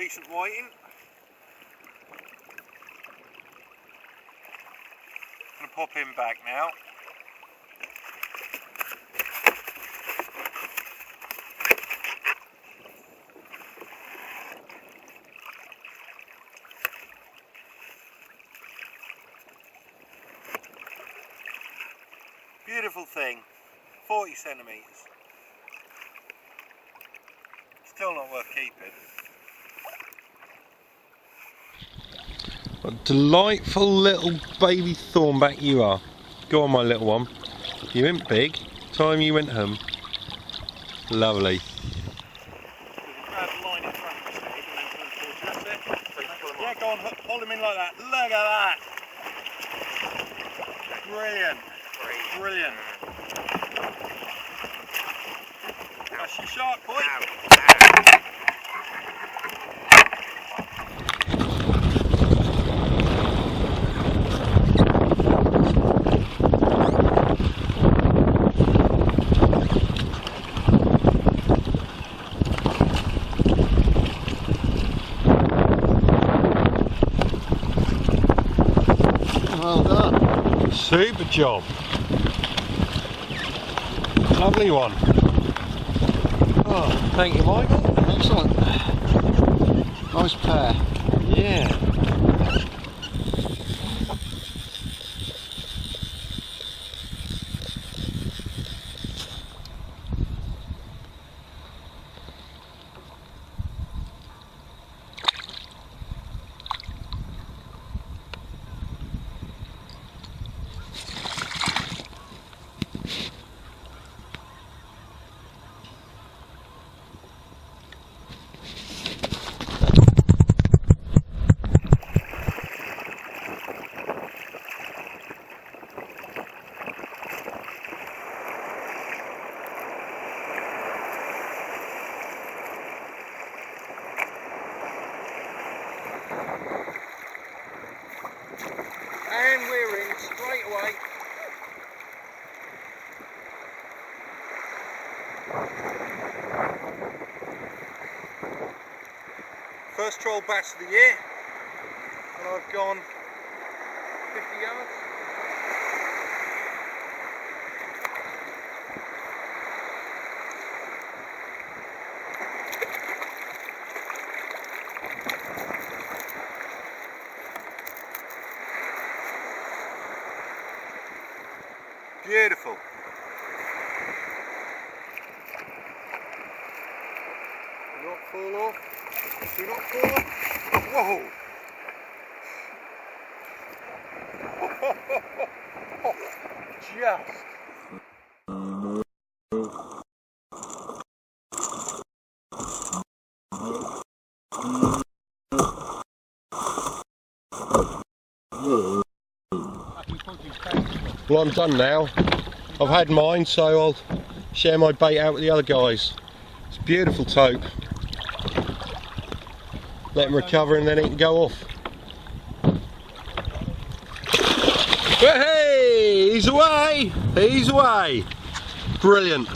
decent whiting. Gonna pop him back now. Beautiful thing, 40 centimetres. Still not worth keeping. What a delightful little baby thornback you are. Go on, my little one. You went big. Time you went home. Lovely. Yeah, go on, hold him in like that. Look at that. Brilliant. Brilliant. That's your shark, boy. Well done. Super job. Lovely one. Oh, thank you, Michael. Excellent. Nice pair. Yeah. And we're in straight away. First troll bass of the year, and I've gone 50 yards. Beautiful. Do not fall off. Do not fall off. Whoa! Just. Well, I'm done now. I've had mine, so I'll share my bait out with the other guys. It's a beautiful tope. Let him recover and then it can go off. But hey, he's away! He's away! Brilliant.